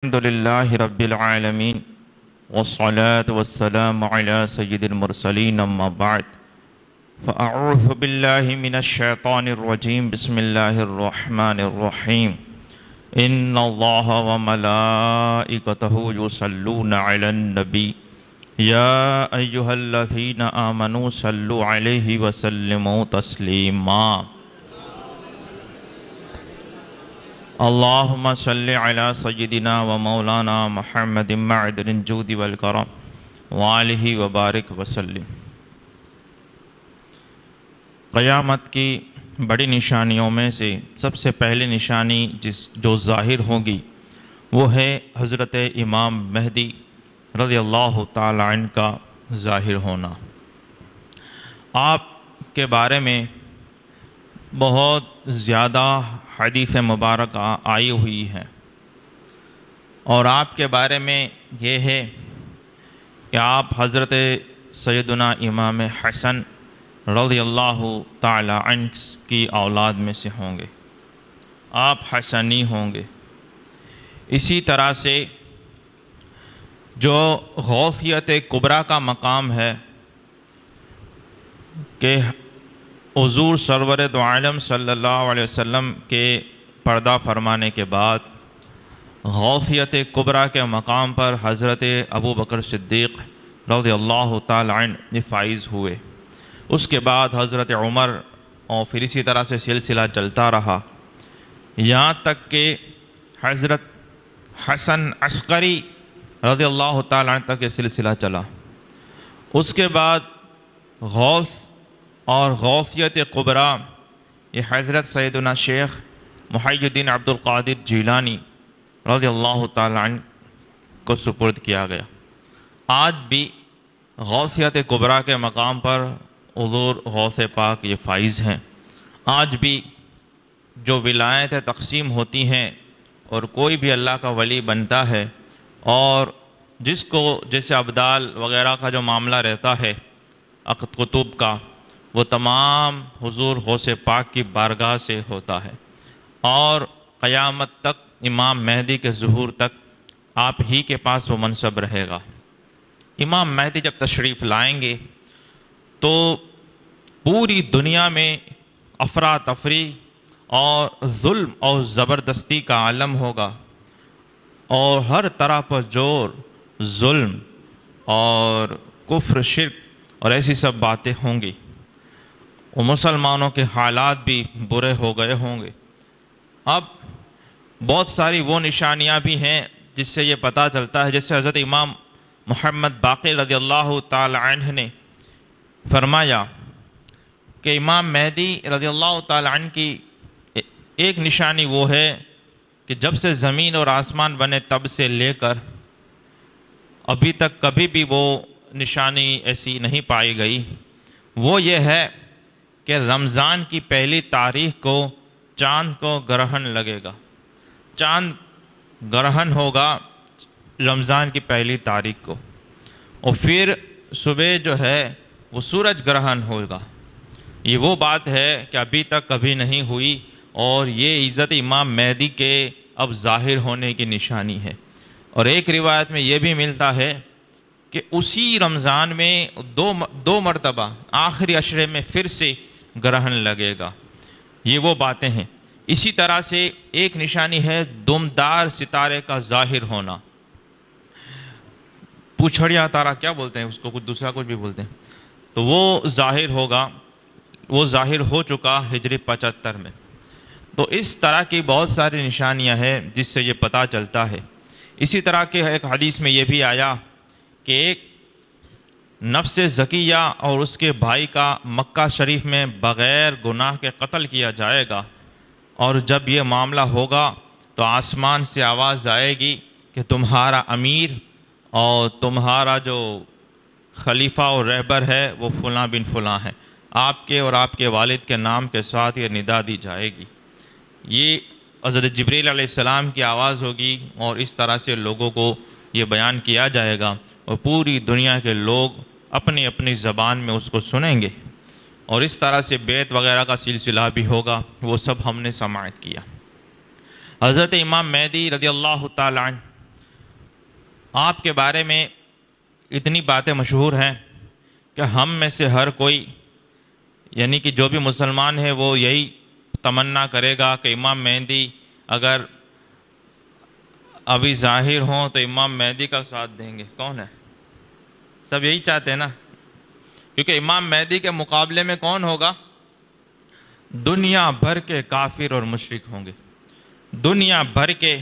الحمد لله رب العالمين والصلاة والسلام على سيد المرسلين أما بعد فأعوذ بالله من الشيطان الرجيم بسم الله الرحمن الرحيم إن الله وملائكته يصلون على النبي يا أيها الذين آمنوا صلوا عليه وسلموا تسليما اللهم صل على سيدنا ومولانا محمد معدن الجود والكرم وآلہ وبارک وسلم۔ قیامت کی بڑی نشانیوں میں سے سب سے پہلی نشانی جو ظاہر ہوگی وہ ہے حضرت امام مہدی رضی اللہ تعالی عنہ کا ظاہر ہونا۔ آپ کے بارے میں بہت زیادہ حدیث مبارکہ آئی ہوئی ہے، اور آپ کے بارے میں یہ ہے کہ آپ حضرت سیدنا امام حسن رضی اللہ تعالی عنہ کی اولاد میں سے ہوں گے، آپ حسنی ہوں گے۔ اسی طرح سے جو غوثیت کبریٰ کا مقام ہے کہ حضور سرور دو عالم صلی اللہ علیہ وسلم کے پردہ فرمانے کے بعد غوثیت کبریٰ کے مقام پر حضرت ابو بکر صدیق رضی اللہ تعالی عنہ فائز ہوئے۔ اس کے بعد حضرت عمر، اور پھر اسی طرح سے سلسلہ چلتا رہا یہاں تک کہ حضرت حسن عسکری رضی اللہ تعالی عنہ تک یہ سلسلہ چلا۔ اس کے بعد غوث اور غوثیت کبریٰ یہ حضرت سیدنا شیخ محی الدین عبد القادر جیلانی رضی اللہ تعالی عنہ کو سپرد کیا گیا۔ آج بھی غوثیت کبریٰ کے مقام پر حضور غوث پاک یہ فائز ہیں۔ آج بھی جو ولایتیں تقسیم ہوتی ہیں اور کوئی بھی اللہ کا ولی بنتا ہے، اور جس کو جیسے ابدال وغیرہ کا جو معاملہ رہتا ہے عقد قطب کا، وہ تمام حضور غوث پاک کی بارگاہ سے ہوتا ہے، اور قیامت تک امام مہدی کے ظہور تک آپ ہی کے پاس وہ منصب رہے گا۔ امام مہدی جب تشریف لائیں گے تو پوری دنیا میں افراتفری اور ظلم اور زبردستی کا عالم ہوگا، اور ہر طرح پر جور، ظلم اور کفر، شرک اور ایسی سب باتیں ہوں گی، اور مسلمانوں کے حالات بھی برے ہو گئے ہوں گے۔ اب بہت ساری وہ نشانیاں بھی ہیں جس سے یہ پتہ چلتا ہے، جیسے حضرت امام محمد باقر رضی اللہ تعالی عنہ نے فرمایا کہ امام مہدی رضی اللہ تعالی عنہ کی ایک نشانی وہ ہے کہ جب سے زمین اور آسمان بنے تب سے لے کر ابھی تک کبھی بھی وہ نشانی ایسی نہیں پائی گئی، وہ یہ ہے کہ رمضان کی پہلی تاریخ کو چاند کو گرہن لگے گا۔ چاند گرہن ہوگا رمضان کی پہلی تاریخ کو، اور پھر صبح جو ہے وہ سورج گرہن ہوگا۔ یہ وہ بات ہے کہ ابھی تک کبھی نہیں ہوئی، اور یہ عزت امام مہدی کے اب ظاہر ہونے کی نشانی ہے۔ اور ایک روایت میں یہ بھی ملتا ہے کہ اسی رمضان میں دو مرتبہ آخری عشرے میں پھر سے گرہن لگے گا۔ یہ وہ باتیں ہیں۔ اسی طرح سے ایک نشانی ہے دمدار ستارے کا ظاہر ہونا۔ پوچھڑیا تارا کیا بولتے ہیں اس کو، کچھ دوسرا کچھ بھی بولتے ہیں، تو وہ ظاہر ہوگا، وہ ظاہر ہو چکا ہجری 75 میں۔ تو اس طرح کی بہت ساری نشانیاں ہیں جس سے یہ پتہ چلتا ہے۔ اسی طرح کے ایک حدیث میں یہ بھی آیا کہ ایک نفس زکیہ اور اس کے بھائی کا مکہ شریف میں بغیر گناہ کے قتل کیا جائے گا، اور جب یہ معاملہ ہوگا تو آسمان سے آواز آئے گی کہ تمہارا امیر اور تمہارا جو خلیفہ اور رہبر ہے وہ فلاں بن فلاں ہے، آپ کے اور آپ کے والد کے نام کے ساتھ یہ ندا دی جائے گی۔ یہ حضرت جبریل علیہ السلام کی آواز ہوگی، اور اس طرح سے لوگوں کو یہ بیان کیا جائے گا، اور پوری دنیا کے لوگ اپنی اپنی زبان میں اس کو سنیں گے، اور اس طرح سے بیعت وغیرہ کا سلسلہ بھی ہوگا۔ وہ سب ہم نے سماعت کیا۔ حضرت امام مہدی رضی اللہ تعالی عنہ آپ کے بارے میں اتنی باتیں مشہور ہیں کہ ہم میں سے ہر کوئی، یعنی کہ جو بھی مسلمان ہے وہ یہی تمنا کرے گا کہ امام مہدی اگر ابھی ظاہر ہوں تو امام مہدی کا ساتھ دیں گے۔ کون ہے؟ سب یہی چاہتے ہیں نا، کیونکہ امام مہدی کے مقابلے میں کون ہوگا؟ دنیا بھر کے کافر اور مشرک ہوں گے، دنیا بھر کے،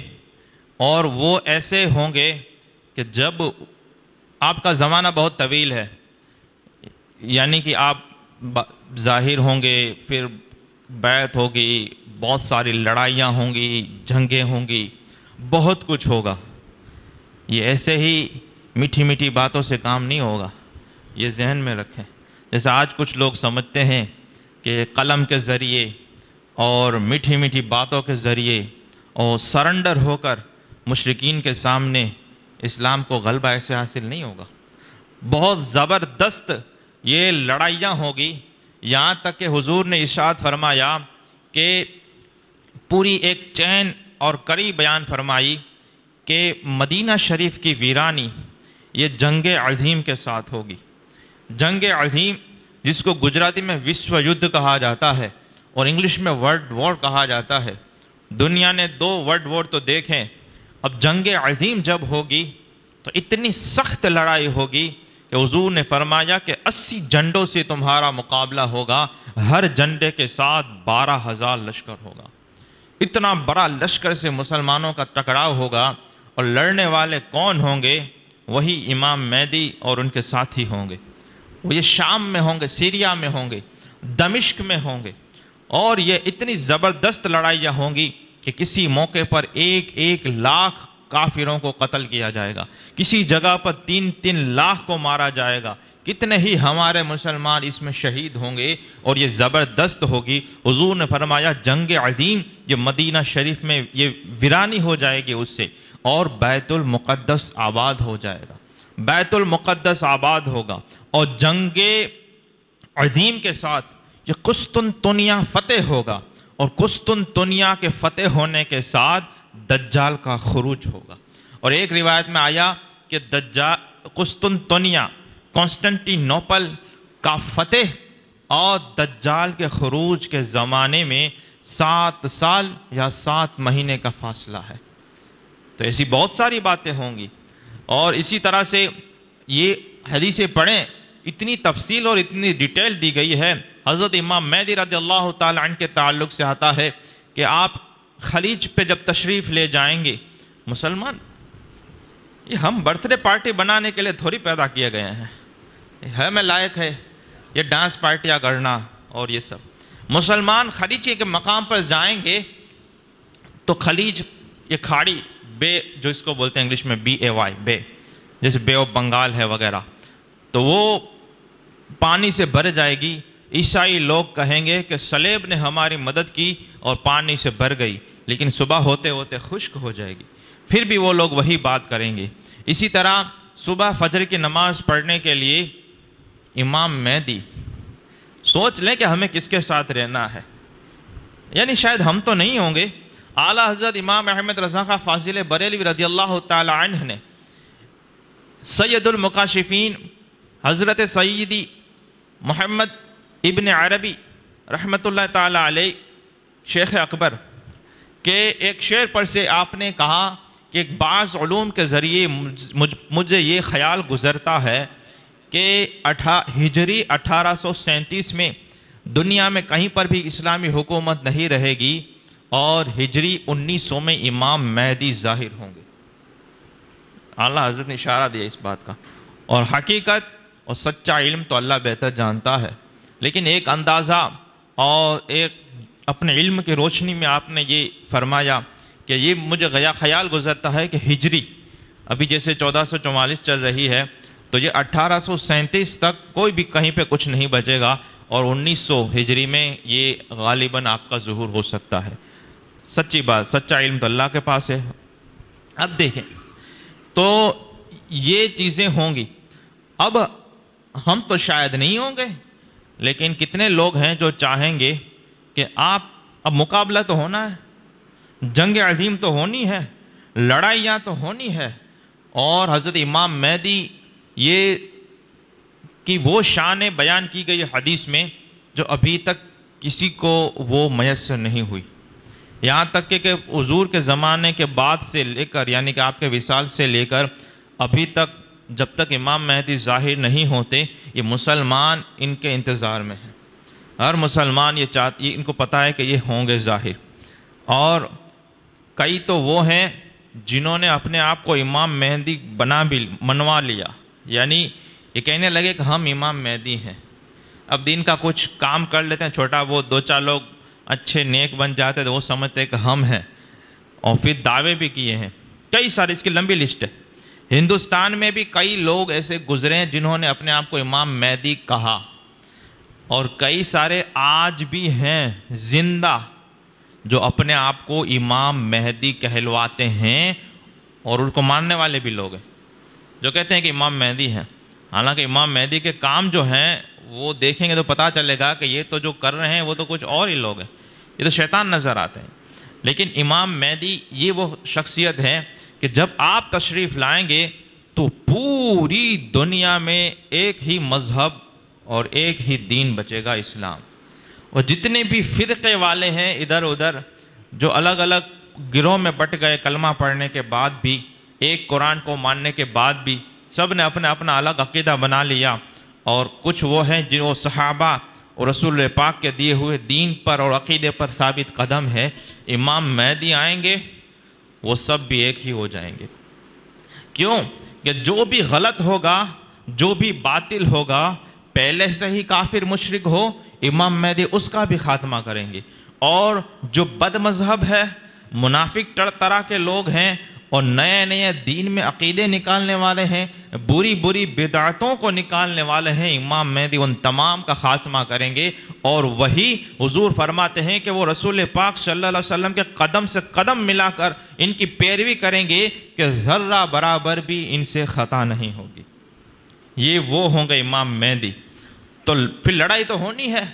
اور وہ ایسے ہوں گے کہ جب آپ کا زمانہ بہت طویل ہے، یعنی کہ آپ ظاہر ہوں گے، پھر بیعت ہوگی، بہت ساری لڑائیاں ہوں گی، جنگیں ہوں گی، بہت کچھ ہوگا۔ یہ ایسے ہی میٹھی میٹھی باتوں سے کام نہیں ہوگا، یہ ذہن میں رکھیں۔ جیسے آج کچھ لوگ سمجھتے ہیں کہ قلم کے ذریعے اور میٹھی میٹھی باتوں کے ذریعے اور سرنڈر ہو کر مشرکین کے سامنے اسلام کو غلبہ ایسے حاصل نہیں ہوگا۔ بہت زبردست یہ لڑائیاں ہوگی، یہاں تک کہ حضور نے ارشاد فرمایا کہ پوری ایک چین اور کڑی بیان فرمائی کہ مدینہ شریف کی ویرانی یہ جنگ عظیم کے ساتھ ہوگی۔ جنگ عظیم جس کو گجراتی میں وشو یدھ کہا جاتا ہے اور انگلش میں ورلڈ وار کہا جاتا ہے۔ دنیا نے 2 ورلڈ وار تو دیکھیں، اب جنگ عظیم جب ہوگی تو اتنی سخت لڑائی ہوگی کہ حضور نے فرمایا کہ 80 جھنڈوں سے تمہارا مقابلہ ہوگا، ہر جھنڈے کے ساتھ 12,000 لشکر ہوگا۔ اتنا بڑا لشکر سے مسلمانوں کا ٹکراؤ ہوگا، اور لڑنے والے کون ہوں گے؟ وہی امام مہدی اور ان کے ساتھی ہوں گے۔ وہ یہ شام میں ہوں گے، سیریا میں ہوں گے، دمشق میں ہوں گے، اور یہ اتنی زبردست لڑائیاں ہوں گی کہ کسی موقع پر 1 لاکھ کافروں کو قتل کیا جائے گا، کسی جگہ پر 3 لاکھ کو مارا جائے گا، کتنے ہی ہمارے مسلمان اس میں شہید ہوں گے، اور یہ زبردست ہوگی۔ حضور نے فرمایا جنگ عظیم یہ مدینہ شریف میں یہ ویرانی ہو جائے گی اس سے، اور بیت المقدس آباد ہو جائے گا، بیت المقدس آباد ہوگا، اور جنگ عظیم کے ساتھ یہ قسطنطنیہ فتح ہوگا، اور قسطنطنیہ کے فتح ہونے کے ساتھ دجال کا خروج ہوگا۔ اور ایک روایت میں آیا کہ قسطنطنیہ کانسٹنٹی نوپل کا فتح اور دجال کے خروج کے زمانے میں 7 سال یا 7 مہینے کا فاصلہ ہے۔ تو ایسی بہت ساری باتیں ہوں گی، اور اسی طرح سے یہ حدیثیں پڑھیں، اتنی تفصیل اور اتنی ڈیٹیل دی گئی ہے۔ حضرت امام مہدی رضی اللہ تعالی عنہ کے تعلق سے آتا ہے کہ آپ خلیج پہ جب تشریف لے جائیں گے، مسلمان یہ ہم برتھ ڈے پارٹی بنانے کے لیے تھوڑی پیدا کیے گئے ہیں، ہمیں لائق ہے یہ ڈانس پارٹیاں کرنا اور یہ سب۔ مسلمان خلیج کے مقام پر جائیں گے تو خلیج یہ کھاڑی، بے جو اس کو بولتے ہیں انگلش میں BAY بے، جیسے بے آف بنگال ہے وغیرہ، تو وہ پانی سے بھر جائے گی۔ عیسائی لوگ کہیں گے کہ صلیب نے ہماری مدد کی اور پانی سے بھر گئی، لیکن صبح ہوتے ہوتے خشک ہو جائے گی، پھر بھی وہ لوگ وہی بات کریں گے۔ اسی طرح صبح فجر کی نماز پڑھنے کے لیے امام مہدی، سوچ لیں کہ ہمیں کس کے ساتھ رہنا ہے، یعنی شاید ہم تو نہیں ہوں گے۔ اعلیٰ حضرت امام احمد رضا خاں فاضل بریلوی رضی اللہ تعالی عنہ نے سید المکاشفین حضرت سیدی محمد ابن عربی رحمۃ اللہ تعالی علیہ شیخ اکبر کے ایک شعر پر سے آپ نے کہا کہ بعض علوم کے ذریعے مجھے یہ خیال گزرتا ہے کہ ہجری 1837 میں دنیا میں کہیں پر بھی اسلامی حکومت نہیں رہے گی، اور ہجری 1900 میں امام مہدی ظاہر ہوں گے۔ اعلیٰ حضرت نے اشارہ دیا اس بات کا، اور حقیقت اور سچا علم تو اللہ بہتر جانتا ہے، لیکن ایک اندازہ اور ایک اپنے علم کی روشنی میں آپ نے یہ فرمایا کہ یہ مجھے خیال گزرتا ہے کہ ہجری ابھی جیسے 1444 چل رہی ہے، تو یہ 1837 تک کوئی بھی کہیں پہ کچھ نہیں بچے گا، اور 1900 ہجری میں یہ غالباً آپ کا ظہور ہو سکتا ہے۔ سچی بات، سچا علم تو اللہ کے پاس ہے۔ اب دیکھیں تو یہ چیزیں ہوں گی۔ اب ہم تو شاید نہیں ہوں گے، لیکن کتنے لوگ ہیں جو چاہیں گے کہ اب مقابلہ تو ہونا ہے، جنگ عظیم تو ہونی ہے، لڑائیاں تو ہونی ہے، اور حضرت امام مہدی یہ کی وہ شان بیان کی گئی حدیث میں جو ابھی تک کسی کو وہ میسر نہیں ہوئی، یہاں تک کہ حضور کے زمانے کے بعد سے لے کر، یعنی کہ آپ کے وصال سے لے کر ابھی تک، جب تک امام مہدی ظاہر نہیں ہوتے، یہ مسلمان ان کے انتظار میں ہیں۔ ہر مسلمان یہ ان کو پتہ ہے کہ یہ ہوں گے ظاہر، اور کئی تو وہ ہیں جنہوں نے اپنے آپ کو امام مہدی منوا لیا، یعنی یہ کہنے لگے کہ ہم امام مہدی ہیں، اب دین کا کچھ کام کر لیتے ہیں چھوٹا، وہ دو چار لوگ اچھے نیک بن جاتے تو وہ سمجھتے کہ ہم ہیں، اور پھر دعوے بھی کیے ہیں کئی سارے، اس کی لمبی لسٹ ہے۔ ہندوستان میں بھی کئی لوگ ایسے گزرے ہیں جنہوں نے اپنے آپ کو امام مہدی کہا، اور کئی سارے آج بھی ہیں زندہ جو اپنے آپ کو امام مہدی کہلواتے ہیں، اور ان کو ماننے والے بھی لوگ ہیں جو کہتے ہیں کہ امام مہدی ہیں، حالانکہ امام مہدی کے کام جو ہیں وہ دیکھیں گے تو پتہ چلے گا کہ یہ تو جو کر رہے ہیں وہ تو کچھ اور ہی لوگ ہیں، یہ تو شیطان نظر آتے ہیں۔ لیکن امام مہدی یہ وہ شخصیت ہے کہ جب آپ تشریف لائیں گے تو پوری دنیا میں ایک ہی مذہب اور ایک ہی دین بچے گا، اسلام۔ اور جتنے بھی فرقے والے ہیں ادھر ادھر جو الگ الگ گروہ میں بٹ گئے کلمہ پڑھنے کے بعد بھی، ایک قرآن کو ماننے کے بعد بھی، سب نے اپنا اپنا الگ عقیدہ بنا لیا، اور کچھ وہ ہیں جن وہ صحابہ اور رسول پاک کے دیے ہوئے دین پر اور عقیدے پر ثابت قدم ہے۔ امام مہدی آئیں گے وہ سب بھی ایک ہی ہو جائیں گے۔ کیوں کہ جو بھی غلط ہوگا، جو بھی باطل ہوگا، پہلے سے ہی کافر مشرک ہو، امام مہدی اس کا بھی خاتمہ کریں گے، اور جو بد مذہب ہے، منافق طرح کے لوگ ہیں اور نئے نئے دین میں عقیدے نکالنے والے ہیں، بری بری بدعتوں کو نکالنے والے ہیں، امام مہدی ان تمام کا خاتمہ کریں گے۔ اور وہی حضور فرماتے ہیں کہ وہ رسول پاک صلی اللہ علیہ وسلم کے قدم سے قدم ملا کر ان کی پیروی کریں گے کہ ذرہ برابر بھی ان سے خطا نہیں ہوگی۔ یہ وہ ہوں گے امام مہدی۔ تو پھر لڑائی تو ہونی ہے،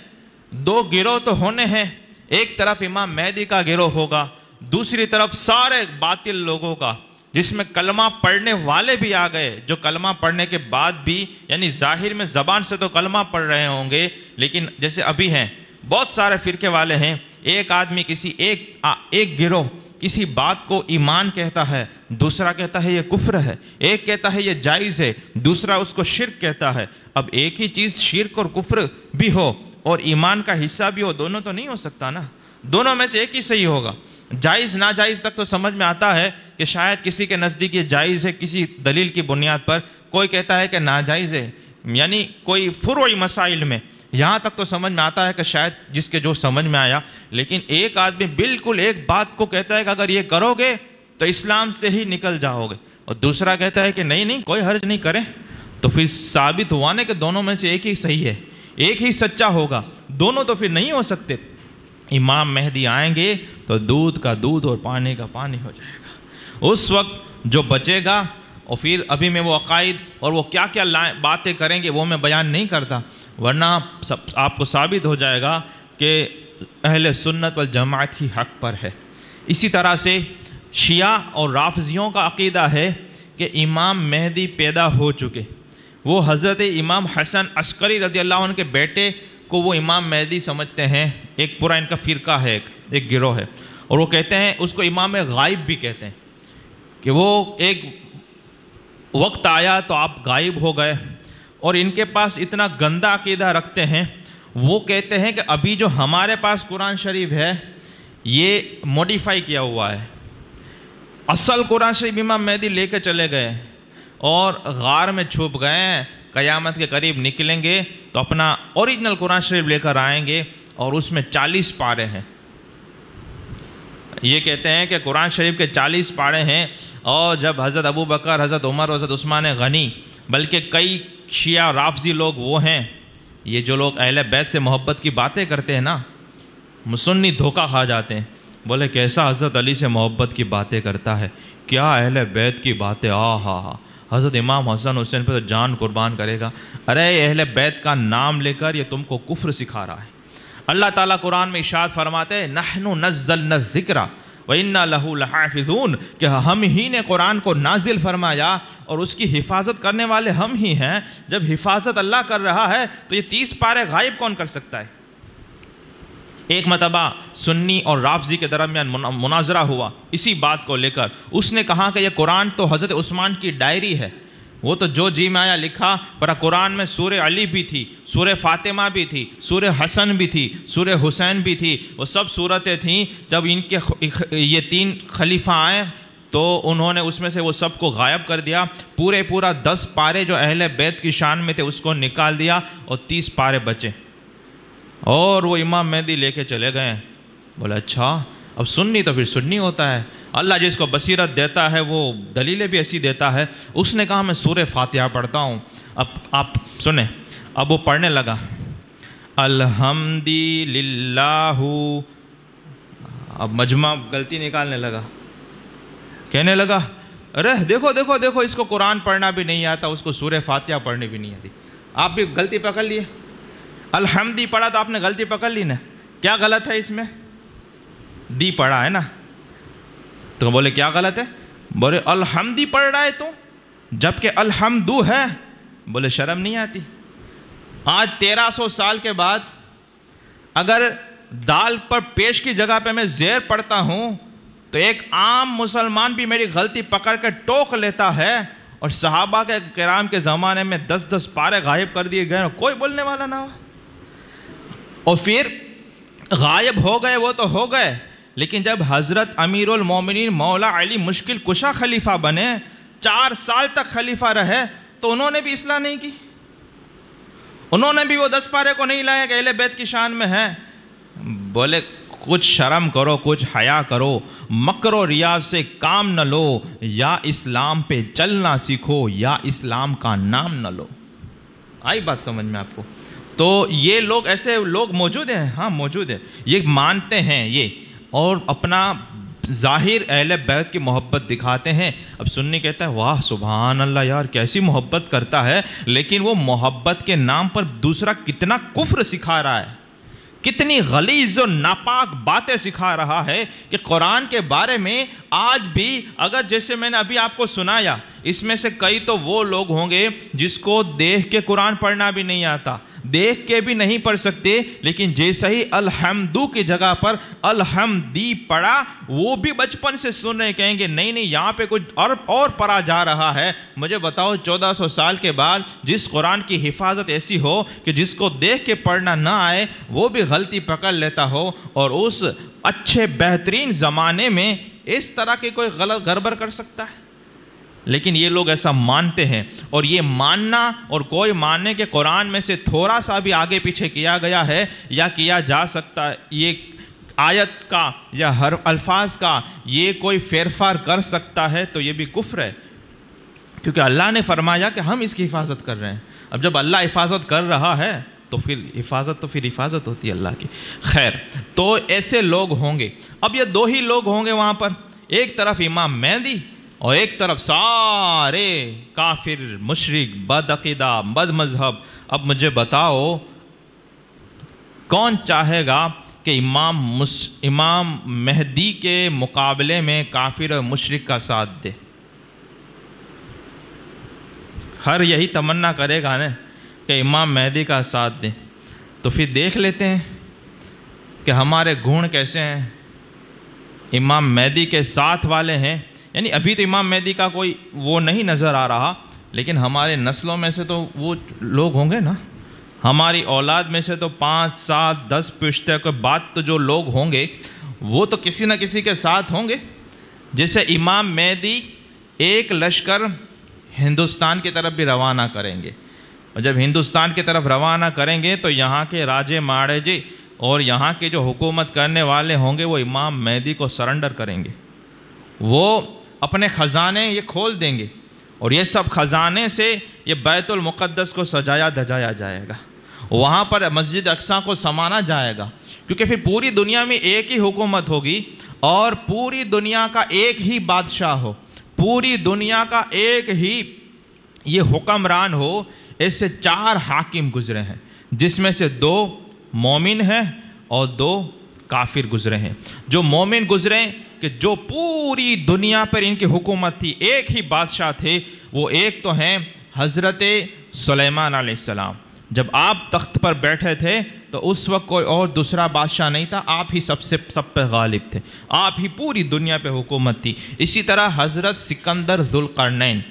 دو گروہ تو ہونے ہیں، ایک طرف امام مہدی کا گروہ ہوگا، دوسری طرف سارے باطل لوگوں کا، جس میں کلمہ پڑھنے والے بھی آ گئے، جو کلمہ پڑھنے کے بعد بھی، یعنی ظاہر میں زبان سے تو کلمہ پڑھ رہے ہوں گے، لیکن جیسے ابھی ہیں بہت سارے فرقے والے ہیں، ایک آدمی کسی ایک گروہ کسی بات کو ایمان کہتا ہے، دوسرا کہتا ہے یہ کفر ہے، ایک کہتا ہے یہ جائز ہے، دوسرا اس کو شرک کہتا ہے۔ اب ایک ہی چیز شرک اور کفر بھی ہو اور ایمان کا حصہ بھی ہو، دونوں تو نہیں ہو سکتا نا، دونوں میں سے ایک ہی صحیح ہوگا۔ جائز ناجائز تک تو سمجھ میں آتا ہے کہ شاید کسی کے نزدیک یہ جائز ہے کسی دلیل کی بنیاد پر، کوئی کہتا ہے کہ ناجائز ہے، یعنی کوئی فروعی مسائل میں یہاں تک تو سمجھ میں آتا ہے کہ شاید جس کے جو سمجھ میں آیا۔ لیکن ایک آدمی بالکل ایک بات کو کہتا ہے کہ اگر یہ کرو گے تو اسلام سے ہی نکل جاؤ گے، اور دوسرا کہتا ہے کہ نہیں کوئی حرج نہیں کرے، تو پھر ثابت ہوا نا کہ دونوں میں سے ایک ہی صحیح ہے، ایک ہی سچا ہوگا، دونوں تو پھر نہیں ہو سکتے۔ امام مہدی آئیں گے تو دودھ کا دودھ اور پانی کا پانی ہو جائے گا۔ اس وقت جو بچے گا، اور پھر ابھی میں وہ عقائد اور وہ کیا کیا باتیں کریں گے وہ میں بیان نہیں کرتا، ورنہ آپ کو ثابت ہو جائے گا کہ اہل سنت والجماعت ہی حق پر ہے۔ اسی طرح سے شیعہ اور رافضیوں کا عقیدہ ہے کہ امام مہدی پیدا ہو چکے، وہ حضرت امام حسن عسکری رضی اللہ عنہ کے بیٹے کو وہ امام مہدی سمجھتے ہیں، ایک پورا ان کا فرقہ ہے، ایک گروہ ہے، اور وہ کہتے ہیں اس کو امام غائب بھی کہتے ہیں، کہ وہ ایک وقت آیا تو آپ غائب ہو گئے، اور ان کے پاس اتنا گندا عقیدہ رکھتے ہیں، وہ کہتے ہیں کہ ابھی جو ہمارے پاس قرآن شریف ہے یہ موڈیفائی کیا ہوا ہے، اصل قرآن شریف امام مہدی لے کے چلے گئے اور غار میں چھپ گئے ہیں، قیامت کے قریب نکلیں گے تو اپنا اوریجنل قرآن شریف لے کر آئیں گے، اور اس میں 40 پارے ہیں۔ یہ کہتے ہیں کہ قرآن شریف کے 40 پارے ہیں، اور جب حضرت ابو بکر، حضرت عمر، حضرت عثمان غنی، بلکہ کئی شیعہ رافضی لوگ وہ ہیں، یہ جو لوگ اہل بیت سے محبت کی باتیں کرتے ہیں نا، سنی دھوکہ کھا جاتے ہیں، بولے کیسا حضرت علی سے محبت کی باتیں کرتا ہے، کیا اہل بیت کی باتیں، حضرت امام حسن حسین پہ تو جان قربان کرے گا۔ ارے اہل بیت کا نام لے کر یہ تم کو کفر سکھا رہا ہے۔ اللہ تعالیٰ قرآن میں ارشاد فرماتے ہیں نحن نزلنا الذکر وَإِنَّا لَهُ لَحَافِظُونَ کہ ہم ہی نے قرآن کو نازل فرمایا اور اس کی حفاظت کرنے والے ہم ہی ہیں۔ جب حفاظت اللہ کر رہا ہے تو یہ 30 پارے غائب کون کر سکتا ہے؟ ایک مرتبہ سنی اور رافضی کے درمیان مناظرہ ہوا اسی بات کو لے کر۔ اس نے کہا کہ یہ قرآن تو حضرت عثمان کی ڈائری ہے، وہ تو جو جی میں آیا لکھا، پر قرآن میں سورہ علی بھی تھی، سورہ فاطمہ بھی تھی، سورہ حسن بھی تھی، سورہ حسین بھی تھی، وہ سب صورتیں تھیں۔ جب ان کے یہ 3 خلیفہ آئے تو انہوں نے اس میں سے وہ سب کو غائب کر دیا، پورا 10 پارے جو اہل بیت کی شان میں تھے اس کو نکال دیا اور 30 پارے بچے، اور وہ امام مہدی لے کے چلے گئے۔ بولے اچھا، اب سنی تو پھر سنی ہوتا ہے، اللہ جس کو بصیرت دیتا ہے وہ دلیلیں بھی ایسی دیتا ہے۔ اس نے کہا میں سورہ فاتحہ پڑھتا ہوں، اب آپ سنیں۔ اب وہ پڑھنے لگا الحمدللہ، اب مجمع غلطی نکالنے لگا، کہنے لگا ارے دیکھو اس کو قرآن پڑھنا بھی نہیں آتا، اس کو سورہ فاتحہ پڑھنی بھی نہیں آتی، آپ بھی غلطی پکڑ لیے۔ الحمدی پڑھا تو آپ نے غلطی پکڑ لی نا، کیا غلط ہے اس میں؟ دی پڑھا ہے نا، تو بولے کیا غلط ہے؟ بولے الحمدی پڑھ رہا ہے تو، جبکہ الحمدو ہے۔ بولے شرم نہیں آتی؟ آج 1300 سال کے بعد اگر دال پر پیش کی جگہ پہ میں زیر پڑھتا ہوں تو ایک عام مسلمان بھی میری غلطی پکڑ کے ٹوک لیتا ہے، اور صحابہ کے کرام کے زمانے میں 10 پارے غائب کر دیے گئے، کوئی بولنے والا نہ ہو۔ اور پھر غائب ہو گئے وہ تو ہو گئے، لیکن جب حضرت امیر المومنین مولا علی مشکل کشا خلیفہ بنے، 4 سال تک خلیفہ رہے، تو انہوں نے بھی اصلاح نہیں کی، انہوں نے بھی وہ 10 پارے کو نہیں لایا کہ اہل بیت کی شان میں ہے۔ بولے کچھ شرم کرو، کچھ حیا کرو، مکر و ریاض سے کام نہ لو، یا اسلام پہ چلنا سیکھو یا اسلام کا نام نہ لو۔ آئی بات سمجھ میں آپ کو؟ تو یہ لوگ، ایسے لوگ موجود ہیں، ہاں موجود ہیں، یہ مانتے ہیں یہ، اور اپنا ظاہر اہل بیت کی محبت دکھاتے ہیں۔ اب سنی کہتا ہے واہ سبحان اللہ یار کیسی محبت کرتا ہے، لیکن وہ محبت کے نام پر دوسرا کتنا کفر سکھا رہا ہے، کتنی غلیظ و ناپاک باتیں سکھا رہا ہے کہ قرآن کے بارے میں آج بھی اگر جیسے میں نے ابھی آپ کو سنایا، اس میں سے کئی تو وہ لوگ ہوں گے جس کو دیکھ کے قرآن پڑھنا بھی نہیں آتا، دیکھ کے بھی نہیں پڑھ سکتے، لیکن جیسا ہی الحمدو کی جگہ پر الحمدی پڑھا، وہ بھی بچپن سے سن رہے، کہیں گے نہیں یہاں پہ کچھ اور پڑھا جا رہا ہے۔ مجھے بتاؤ 1400 سال کے بعد جس قرآن کی حفاظت ایسی ہو کہ جس کو دیکھ کے پڑھنا نہ آئے وہ بھی غلطی پکڑ لیتا ہو، اور اس اچھے بہترین زمانے میں اس طرح کے کوئی غلط گڑبڑ کر سکتا ہے؟ لیکن یہ لوگ ایسا مانتے ہیں، اور یہ ماننا اور کوئی ماننے کے قرآن میں سے تھوڑا سا بھی آگے پیچھے کیا گیا ہے یا کیا جا سکتا ہے، یہ آیت کا یا ہر الفاظ کا یہ کوئی فیرفار کر سکتا ہے تو یہ بھی کفر ہے، کیونکہ اللہ نے فرمایا کہ ہم اس کی حفاظت کر رہے ہیں۔ اب جب اللہ حفاظت کر رہا ہے تو پھر حفاظت ہوتی ہے اللہ کی۔ خیر، تو ایسے لوگ ہوں گے۔ اب یہ 2 ہی لوگ ہوں گے وہاں پر، ایک طرف امام مہدی اور ایک طرف سارے کافر مشرک بد عقیدہ بد مذہب۔ اب مجھے بتاؤ کون چاہے گا کہ امام مہدی کے مقابلے میں کافر اور مشرک کا ساتھ دے؟ ہر یہی تمنا کرے گا نا کہ امام مہدی کا ساتھ دیں۔ تو پھر دیکھ لیتے ہیں کہ ہمارے گھوڑ کیسے ہیں، امام مہدی کے ساتھ والے ہیں، یعنی ابھی تو امام مہدی کا کوئی وہ نہیں نظر آ رہا، لیکن ہمارے نسلوں میں سے تو وہ لوگ ہوں گے نا، ہماری اولاد میں سے تو 5 7 10 پشتے کے بعد تو جو لوگ ہوں گے وہ تو کسی نہ کسی کے ساتھ ہوں گے۔ جیسے امام مہدی ایک لشکر ہندوستان کی طرف بھی روانہ کریں گے، اور جب ہندوستان کی طرف روانہ کریں گے تو یہاں کے راجے ماڑے جی اور یہاں کے جو حکومت کرنے والے ہوں گے وہ امام مہدی کو سرنڈر کریں گے، وہ اپنے خزانے یہ کھول دیں گے، اور یہ سب خزانے سے یہ بیت المقدس کو سجایا دھجایا جائے گا، وہاں پر مسجد اقصیٰ کو سمانا جائے گا، کیونکہ پھر پوری دنیا میں ایک ہی حکومت ہوگی اور پوری دنیا کا ایک ہی بادشاہ ہو، پوری دنیا کا ایک ہی یہ حکمران ہو۔ ایسے 4 حاکم گزرے ہیں جس میں سے 2 مومن ہیں اور 2 کافر گزرے ہیں. جو مومن گزرے کہ جو پوری دنیا پر ان کی حکومت تھی, ایک ہی بادشاہ تھے, وہ ایک تو ہیں حضرت سلیمان علیہ السلام. جب آپ تخت پر بیٹھے تھے تو اس وقت کوئی اور دوسرا بادشاہ نہیں تھا, آپ ہی سب پہ غالب تھے, آپ ہی پوری دنیا پہ حکومت تھی. اسی طرح حضرت سکندر ذوالقرنین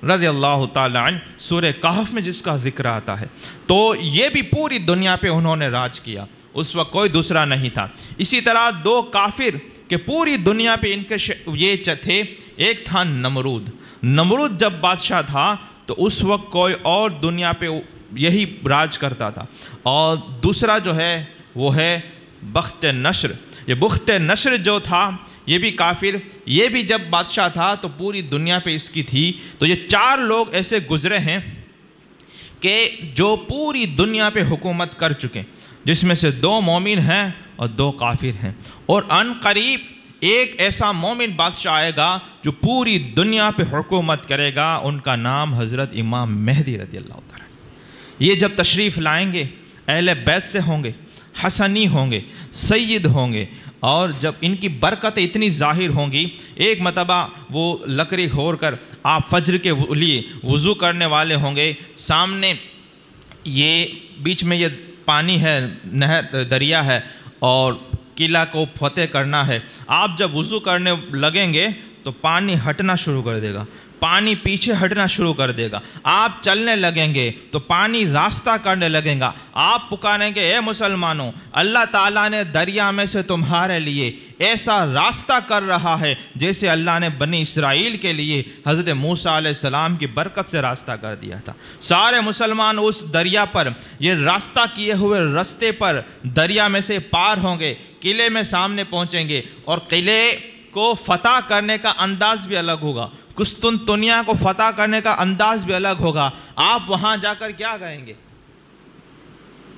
رضی اللہ تعالی عنہ, سورہ کہف میں جس کا ذکر آتا ہے, تو یہ بھی پوری دنیا پہ انہوں نے راج کیا, اس وقت کوئی دوسرا نہیں تھا. اسی طرح دو کافر کہ پوری دنیا پہ ان کے یہ تھے, ایک تھا نمرود. نمرود جب بادشاہ تھا تو اس وقت کوئی اور دنیا پہ یہی راج کرتا تھا. اور دوسرا جو ہے وہ ہے بخت نصر. یہ بخت نصر جو تھا یہ بھی کافر, یہ بھی جب بادشاہ تھا تو پوری دنیا پہ اس کی تھی. تو یہ چار لوگ ایسے گزرے ہیں کہ جو پوری دنیا پہ حکومت کر چکے, جس میں سے 2 مومن ہیں اور 2 کافر ہیں. اور ان قریب ایک ایسا مومن بادشاہ آئے گا جو پوری دنیا پہ حکومت کرے گا, ان کا نام حضرت امام مہدی رضی اللہ تعالیٰ. یہ جب تشریف لائیں گے اہل بیت سے ہوں گے, حسنی ہوں گے, سید ہوں گے, اور جب ان کی برکتیں اتنی ظاہر ہوں گی, ایک مرتبہ وہ لکڑی کھور کر آپ فجر کے لیے وضو کرنے والے ہوں گے, سامنے یہ بیچ میں یہ پانی ہے, نہر دریا ہے, اور قلعہ کو فتح کرنا ہے. آپ جب وضو کرنے لگیں گے تو پانی ہٹنا شروع کر دے گا, پانی پیچھے ہٹنا شروع کر دے گا. آپ چلنے لگیں گے تو پانی راستہ کرنے لگیں گا. آپ پکاریں گے اے مسلمانوں, اللہ تعالیٰ نے دریا میں سے تمہارے لیے ایسا راستہ کر رہا ہے جیسے اللہ نے بنی اسرائیل کے لیے حضرت موسیٰ علیہ السلام کی برکت سے راستہ کر دیا تھا. سارے مسلمان اس دریا پر, یہ راستہ کیے ہوئے راستے پر دریا میں سے پار ہوں گے, قلعے میں سامنے پہنچیں گے, اور قلعے کو فتح کرنے کا انداز بھی الگ ہوگا, قسطنطنیہ کو فتح کرنے کا انداز بھی الگ ہوگا. آپ وہاں جا کر کیا کہیں گے؟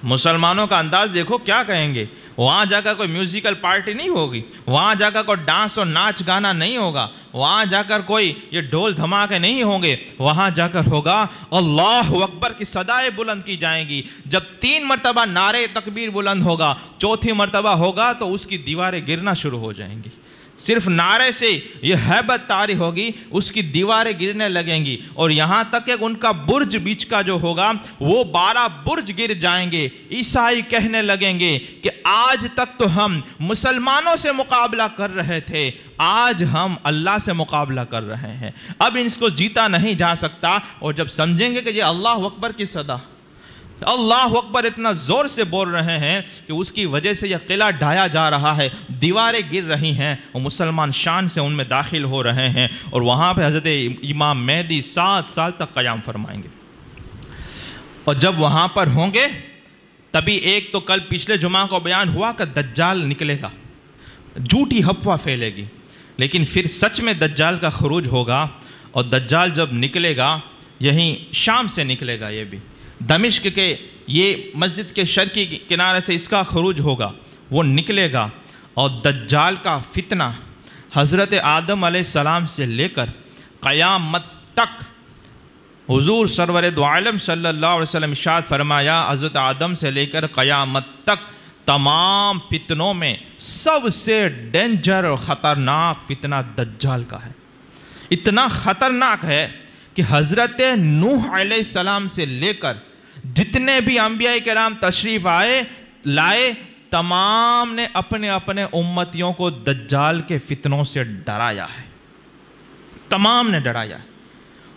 مسلمانوں کا انداز دیکھو کیا کہیں گے. وہاں جا کر کوئی میوزیکل پارٹی نہیں ہوگی, وہاں جا کر کوئی ڈانس اور ناچ گانا نہیں ہوگا, وہاں جا کر کوئی یہ ڈھول دھماکے نہیں ہوں گے. وہاں جا کر ہوگا اللہ اکبر کی صدائیں بلند کی جائیں گی. جب 3 مرتبہ نعرے تکبیر بلند ہوگا, چوتھی مرتبہ ہوگا تو اس کی دیواریں گرنا شروع ہو جائیں گی. صرف نعرے سے یہ ہیبت طاری ہوگی, اس کی دیواریں گرنے لگیں گی, اور یہاں تک کہ ان کا برج بیچ کا جو ہوگا وہ 12 برج گر جائیں گے. عیسائی کہنے لگیں گے کہ آج تک تو ہم مسلمانوں سے مقابلہ کر رہے تھے, آج ہم اللہ سے مقابلہ کر رہے ہیں, اب ان کو جیتا نہیں جا سکتا. اور جب سمجھیں گے کہ یہ اللہ اکبر کی صدا, اللہ اکبر اتنا زور سے بول رہے ہیں کہ اس کی وجہ سے یہ قلعہ ڈھایا جا رہا ہے, دیواریں گر رہی ہیں, اور مسلمان شان سے ان میں داخل ہو رہے ہیں, اور وہاں پہ حضرت امام مہدی 7 سال تک قیام فرمائیں گے. اور جب وہاں پر ہوں گے تبھی ایک تو کل پچھلے جمعہ کو بیان ہوا کہ دجال نکلے گا, جھوٹی افواہ پھیلے گی, لیکن پھر سچ میں دجال کا خروج ہوگا. اور دجال جب نکلے گا یہیں شام سے نکلے گا, یہ بھی دمشق کے یہ مسجد کے شرقی کنارے سے اس کا خروج ہوگا, وہ نکلے گا. اور دجال کا فتنہ حضرت آدم علیہ السلام سے لے کر قیامت تک, حضور سرور دو عالم صلی اللہ علیہ وسلم ارشاد فرمایا حضرت آدم سے لے کر قیامت تک تمام فتنوں میں سب سے ڈینجر اور خطرناک فتنہ دجال کا ہے. اتنا خطرناک ہے کہ حضرت نوح علیہ السلام سے لے کر جتنے بھی انبیاء کرام تشریف لائے, تمام نے اپنے اپنے امتیوں کو دجال کے فتنوں سے ڈرایا ہے, تمام نے ڈرایا ہے.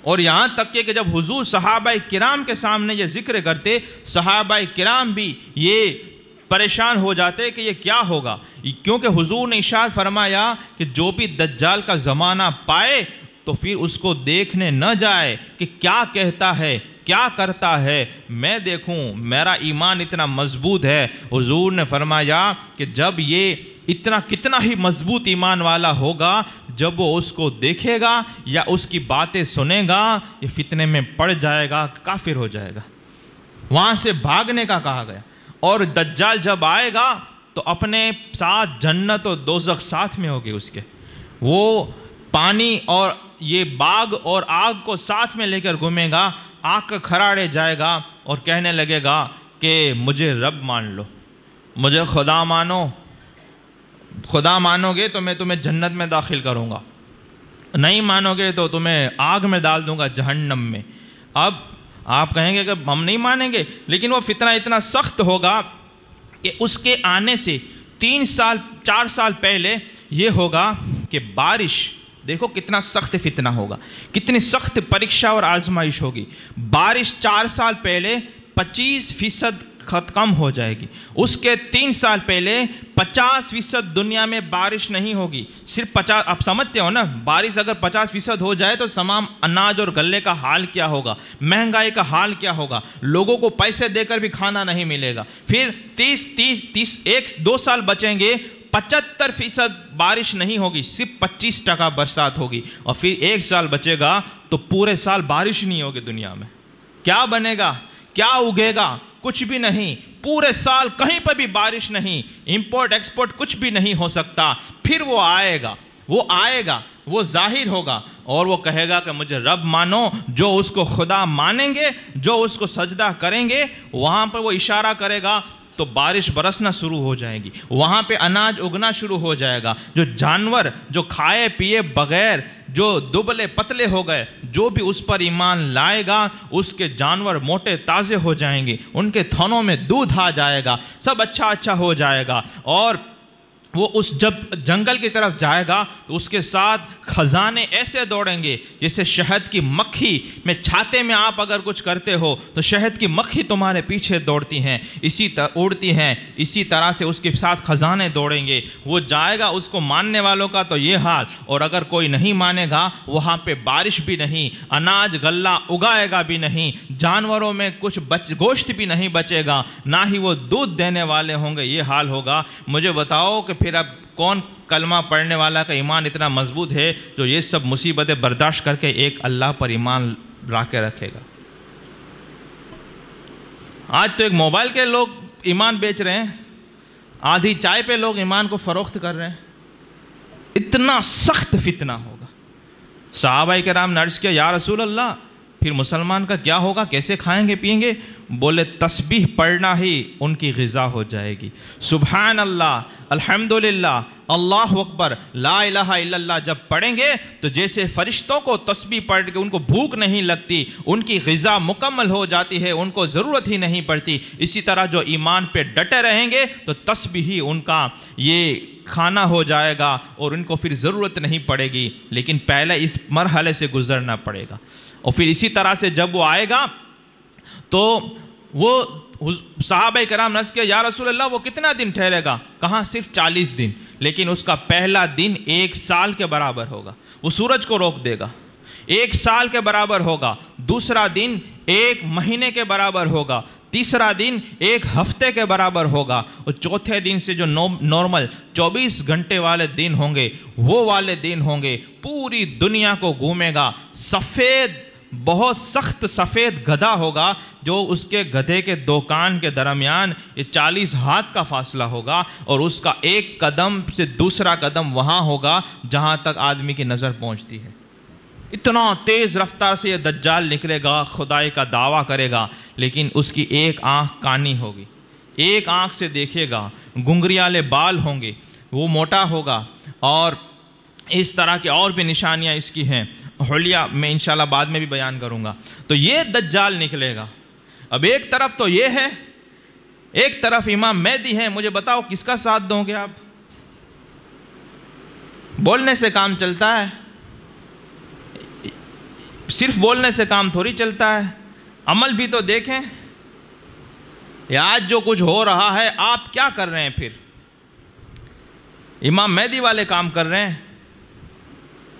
اور یہاں تک کہ جب حضور صحابہ کرام کے سامنے یہ ذکر کرتے, صحابہ کرام بھی یہ پریشان ہو جاتے کہ یہ کیا ہوگا, کیونکہ حضور نے ارشاد فرمایا کہ جو بھی دجال کا زمانہ پائے تو پھر اس کو دیکھنے نہ جائے کہ کیا کہتا ہے, کیا کرتا ہے, میں دیکھوں, میرا ایمان اتنا مضبوط ہے. حضور نے فرمایا کہ جب یہ اتنا کتنا ہی مضبوط ایمان والا ہوگا, جب وہ اس کو دیکھے گا یا اس کی باتیں سنے گا یہ فتنے میں پڑ جائے گا, کافر ہو جائے گا. وہاں سے بھاگنے کا کہا گیا. اور دجال جب آئے گا تو اپنے ساتھ جنت و دوزخ ساتھ میں ہوگی اس کے, وہ پانی اور یہ باغ اور آگ کو ساتھ میں لے کر گھومے گا, آگ کا کھراڑے جائے گا اور کہنے لگے گا کہ مجھے رب مان لو, مجھے خدا مانو, خدا مانو گے تو میں تمہیں جنت میں داخل کروں گا، نہیں مانو گے تو تمہیں آگ میں ڈال دوں گا، جہنم میں۔ اب آپ کہیں گے کہ ہم نہیں مانیں گے، لیکن وہ فتنہ اتنا سخت ہوگا کہ اس کے آنے سے 3 سال 4 سال پہلے یہ ہوگا کہ بارش، دیکھو کتنا سخت فتنہ ہوگا، کتنی سخت پریکشا اور آزمائش ہوگی۔ بارش 4 سال پہلے 25% کم ہو جائے گی، اس کے 3 سال پہلے 50% دنیا میں بارش نہیں ہوگی، صرف 50۔ آپ سمجھتے ہو نا، بارش اگر 50% ہو جائے تو تمام اناج اور غلے کا حال کیا ہوگا، مہنگائی کا حال کیا ہوگا، لوگوں کو پیسے دے کر بھی کھانا نہیں ملے گا۔ پھر 1-2 سال بچیں گے، 75% بارش نہیں ہوگی، صرف 25% برسات ہوگی، اور پھر 1 سال بچے گا تو پورے سال بارش نہیں ہوگی دنیا میں۔ کیا بنے گا، کیا اگے گا؟ کچھ بھی نہیں، پورے سال کہیں پر بھی بارش نہیں، امپورٹ ایکسپورٹ کچھ بھی نہیں ہو سکتا۔ پھر وہ آئے گا، وہ ظاہر ہوگا اور وہ کہے گا کہ مجھے رب مانو۔ جو اس کو خدا مانیں گے، جو اس کو سجدہ کریں گے، وہاں پر وہ اشارہ کرے گا تو بارش برسنا شروع ہو جائے گی، وہاں پہ اناج اگنا شروع ہو جائے گا۔ جو جانور جو کھائے پیے بغیر جو دبلے پتلے ہو گئے، جو بھی اس پر ایمان لائے گا، اس کے جانور موٹے تازے ہو جائیں گے، ان کے تھنوں میں دودھ آ جائے گا، سب اچھا ہو جائے گا۔ اور وہ اس جب جنگل کی طرف جائے گا تو اس کے ساتھ خزانے ایسے دوڑیں گے جیسے شہد کی مکھی میں، چھاتے میں آپ اگر کچھ کرتے ہو تو شہد کی مکھی تمہارے پیچھے دوڑتی ہیں، اڑتی ہیں، اسی طرح سے اس کے ساتھ خزانے دوڑیں گے۔ وہ جائے گا، اس کو ماننے والوں کا تو یہ حال، اور اگر کوئی نہیں مانے گا وہاں پہ بارش بھی نہیں، اناج غلہ اگائے گا بھی نہیں، جانوروں میں کچھ گوشت بھی نہیں بچے گا، نہ ہی وہ دودھ دینے والے ہوں گے، یہ حال ہوگا۔ مجھے بتاؤ کہ پھر اب کون کلمہ پڑھنے والا کا ایمان اتنا مضبوط ہے جو یہ سب مصیبتیں برداشت کر کے ایک اللہ پر ایمان لا کے رکھے گا؟ آج تو ایک موبائل کے لوگ ایمان بیچ رہے ہیں، آدھی چائے پہ لوگ ایمان کو فروخت کر رہے ہیں۔ اتنا سخت فتنہ ہوگا۔ صحابہ کرام نے عرض کیا، یا رسول اللہ پھر مسلمان کا کیا ہوگا، کیسے کھائیں گے پیئیں گے؟ بولے تسبیح پڑھنا ہی ان کی غذا ہو جائے گی۔ سبحان اللہ، الحمدللہ، اللہ اکبر، لا الہ الا اللہ جب پڑھیں گے تو جیسے فرشتوں کو تسبیح پڑھ کے ان کو بھوک نہیں لگتی، ان کی غذا مکمل ہو جاتی ہے، ان کو ضرورت ہی نہیں پڑتی، اسی طرح جو ایمان پہ ڈٹے رہیں گے تو تسبیح ہی ان کا یہ کھانا ہو جائے گا اور ان کو پھر ضرورت نہیں پڑے گی، لیکن پہلے اس مرحلے سے گزرنا پڑے گا۔ اور پھر اسی طرح سے جب وہ آئے گا تو وہ صحابہ کرام نے کہا، یا رسول اللہ وہ کتنا دن ٹھہرے گا؟ کہاں صرف 40 دن، لیکن اس کا پہلا دن 1 سال کے برابر ہوگا، وہ سورج کو روک دے گا، 1 سال کے برابر ہوگا، دوسرا دن 1 مہینے کے برابر ہوگا، تیسرا دن 1 ہفتے کے برابر ہوگا، اور چوتھے دن سے جو نارمل 24 گھنٹے والے دن ہوں گے وہ والے دن ہوں گے، پوری دنیا کو گھومے گا، سفید بہت سخت سفید گدھا ہوگا، جو اس کے گدھے کے 2 کان کے درمیان یہ 40 ہاتھ کا فاصلہ ہوگا، اور اس کا 1 قدم سے دوسرا قدم وہاں ہوگا جہاں تک آدمی کی نظر پہنچتی ہے۔ اتنا تیز رفتار سے یہ دجال نکلے گا، خدائی کا دعویٰ کرے گا، لیکن اس کی 1 آنکھ کانی ہوگی، 1 آنکھ سے دیکھے گا، گھنگریالے بال ہوں گے، وہ موٹا ہوگا، اور اس طرح کی اور بھی نشانیاں اس کی ہیں، حلیہ میں انشاءاللہ بعد میں بھی بیان کروں گا۔ تو یہ دجال نکلے گا۔ اب ایک طرف تو یہ ہے، ایک طرف امام مہدی ہے، مجھے بتاؤ کس کا ساتھ دو گے آپ؟ بولنے سے کام چلتا ہے، صرف بولنے سے کام تھوڑی چلتا ہے، عمل بھی تو دیکھیں۔ آج جو کچھ ہو رہا ہے آپ کیا کر رہے ہیں؟ پھر امام مہدی والے کام کر رہے ہیں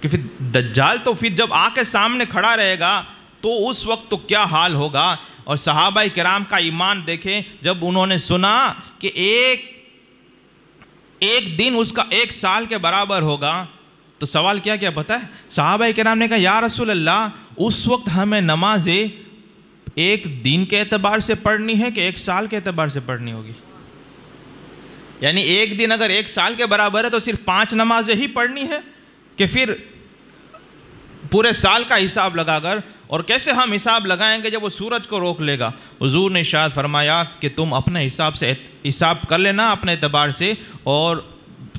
کہ پھر دجال تو پھر جب آ کے سامنے کھڑا رہے گا تو اس وقت تو کیا حال ہوگا۔ اور صحابہ کرام کا ایمان دیکھیں، جب انہوں نے سنا کہ ایک دن اس کا 1 سال کے برابر ہوگا تو سوال کیا پتہ ہے؟ صحابہ کرام نے کہا، یا رسول اللہ اس وقت ہمیں نمازیں 1 دن کے اعتبار سے پڑھنی ہے کہ 1 سال کے اعتبار سے پڑھنی ہوگی؟ یعنی 1 دن اگر 1 سال کے برابر ہے تو صرف 5 نمازیں ہی پڑھنی ہے کہ پھر پورے سال کا حساب لگا کر؟ اور کیسے ہم حساب لگائیں گے جب وہ سورج کو روک لے گا؟ حضور نے ارشاد فرمایا کہ تم اپنے حساب سے حساب کر لینا اپنے اعتبار سے، اور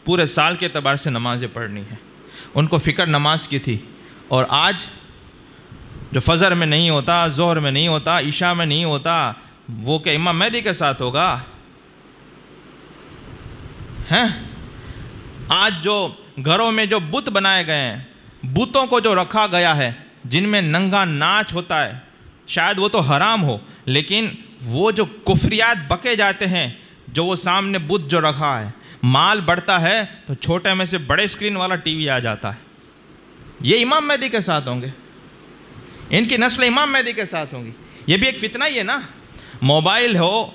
پورے سال کے اعتبار سے نمازیں پڑھنی ہیں. ان کو فکر نماز کی تھی. اور آج جو فجر میں نہیں ہوتا، ظہر میں نہیں ہوتا، عشاء میں نہیں ہوتا، وہ کہ امام مہدی کے ساتھ ہوگا؟ ہیں؟ آج جو گھروں میں جو بت بنائے گئے ہیں، بتوں کو جو رکھا گیا ہے جن میں ننگا ناچ ہوتا ہے، شاید وہ تو حرام ہو، لیکن وہ جو کفریات بکے جاتے ہیں، جو وہ سامنے بت جو رکھا ہے، مال بڑھتا ہے تو چھوٹے میں سے بڑے اسکرین والا ٹی وی آ جاتا ہے. یہ امام مہدی کے ساتھ ہوں گے، ان کی نسل امام مہدی کے ساتھ ہوں گی. یہ بھی ایک فتنہ ہی ہے نا. موبائل ہو،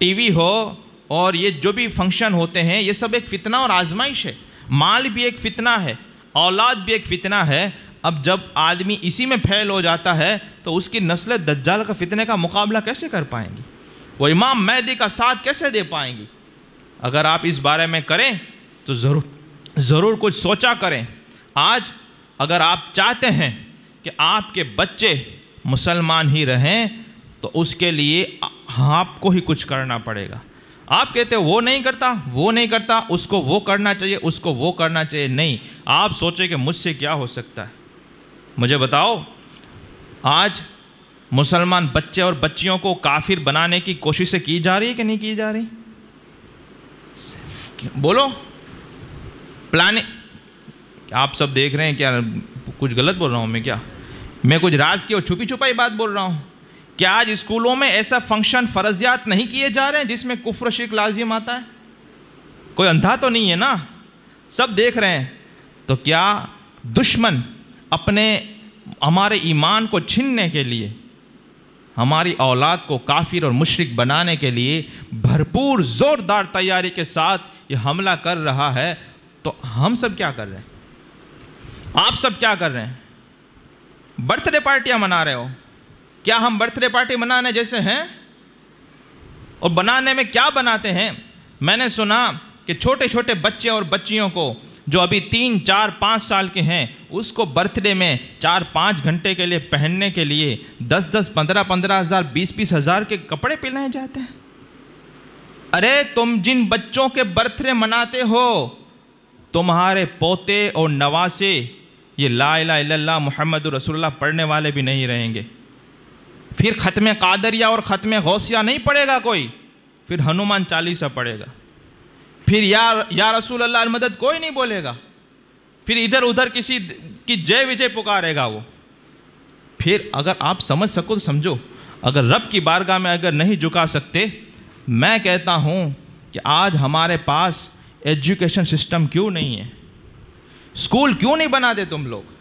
ٹی وی ہو، اور یہ جو بھی فنکشن ہوتے ہیں، یہ سب ایک فتنہ اور آزمائش ہے. مال بھی ایک فتنہ ہے، اولاد بھی ایک فتنہ ہے. اب جب آدمی اسی میں پھیل ہو جاتا ہے تو اس کی نسل دجال کا فتنے کا مقابلہ کیسے کر پائیں گی؟ وہ امام مہدی کا ساتھ کیسے دے پائیں گی؟ اگر آپ اس بارے میں کریں تو ضرور کچھ سوچا کریں. آج اگر آپ چاہتے ہیں کہ آپ کے بچے مسلمان ہی رہیں تو اس کے لیے آپ کو ہی کچھ کرنا پڑے گا. آپ کہتے ہیں وہ نہیں کرتا، اس کو وہ کرنا چاہیے، اس کو وہ کرنا چاہیے. نہیں، آپ سوچیں کہ مجھ سے کیا ہو سکتا ہے. مجھے بتاؤ، آج مسلمان بچے اور بچیوں کو کافر بنانے کی کوششیں کی جا رہی ہے کہ نہیں کی جا رہی؟ بولو. پلاننگ آپ سب دیکھ رہے ہیں کیا؟ کچھ غلط بول رہا ہوں میں کچھ راز کی اور چھپی چھپائی بات بول رہا ہوں؟ کیا آج اسکولوں میں ایسا فنکشن فرضیات نہیں کیے جا رہے ہیں جس میں کفر و شرک لازم آتا ہے؟ کوئی اندھا تو نہیں ہے نا، سب دیکھ رہے ہیں. تو کیا دشمن ہمارے ایمان کو چھیننے کے لیے، ہماری اولاد کو کافر اور مشرک بنانے کے لیے بھرپور زوردار تیاری کے ساتھ یہ حملہ کر رہا ہے؟ تو ہم سب کیا کر رہے ہیں؟ آپ سب کیا کر رہے ہیں؟ برتھ ڈے پارٹیاں منا رہے ہو. کیا ہم برتھ ڈے پارٹی منانے جیسے ہیں؟ اور بنانے میں کیا بناتے ہیں؟ میں نے سنا کہ چھوٹے چھوٹے بچے اور بچیوں کو جو ابھی 3, 4, 5 سال کے ہیں، اس کو برتھ ڈے میں 4-5 گھنٹے کے لیے پہننے کے لیے 10-10, 15-15 ہزار، 20-20 ہزار کے کپڑے پہنائے جاتے ہیں. ارے تم جن بچوں کے برتھ ڈے مناتے ہو، تمہارے پوتے اور نواسے یہ لا الہ الا اللہ محمد رسول اللہ پڑھنے والے بھی نہیں رہیں گے. پھر ختم قادریہ اور ختم غوثیہ نہیں پڑھے گا کوئی، پھر ہنومان چالیسہ پڑھے گا. پھر یا رسول اللہ المدد کوئی نہیں بولے گا. پھر ادھر ادھر کسی کی جے وجے پکارے گا وہ. پھر اگر آپ سمجھ سکو تو سمجھو. اگر رب کی بارگاہ میں اگر نہیں جھکا سکتے، میں کہتا ہوں کہ آج ہمارے پاس ایجوکیشن سسٹم کیوں نہیں ہے؟ اسکول کیوں نہیں بنا دے تم لوگ؟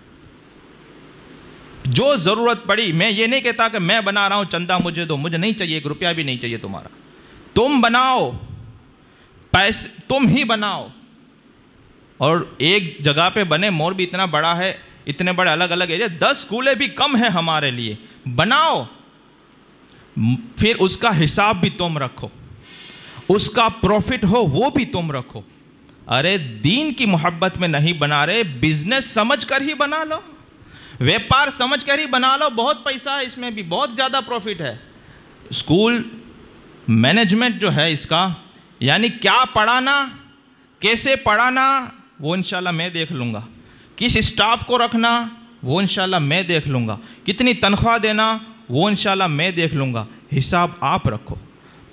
جو ضرورت پڑی، میں یہ نہیں کہتا کہ میں بنا رہا ہوں چندہ مجھے دو، مجھے نہیں چاہیے، 1 روپیہ بھی نہیں چاہیے تمہارا. تم بناؤ، پیسے تم ہی بناؤ. اور ایک جگہ پہ بنے، مور بھی اتنا بڑا ہے، اتنے بڑے الگ الگ ایریا، 10 اسکولیں بھی کم ہیں ہمارے لیے. بناؤ، پھر اس کا حساب بھی تم رکھو، اس کا پروفٹ ہو وہ بھی تم رکھو. ارے دین کی محبت میں نہیں بنا رہے، بزنس سمجھ کر ہی بنا لو، ویپار سمجھ کر ہی بنا لو. بہت پیسہ ہے اس میں بھی، بہت زیادہ پروفٹ ہے. اسکول مینجمنٹ جو ہے اس کا، یعنی کیا پڑھانا، کیسے پڑھانا، وہ انشاءاللہ میں دیکھ لوں گا. کس اسٹاف کو رکھنا، وہ انشاءاللہ میں دیکھ لوں گا. کتنی تنخواہ دینا، وہ انشاءاللہ میں دیکھ لوں گا. حساب آپ رکھو،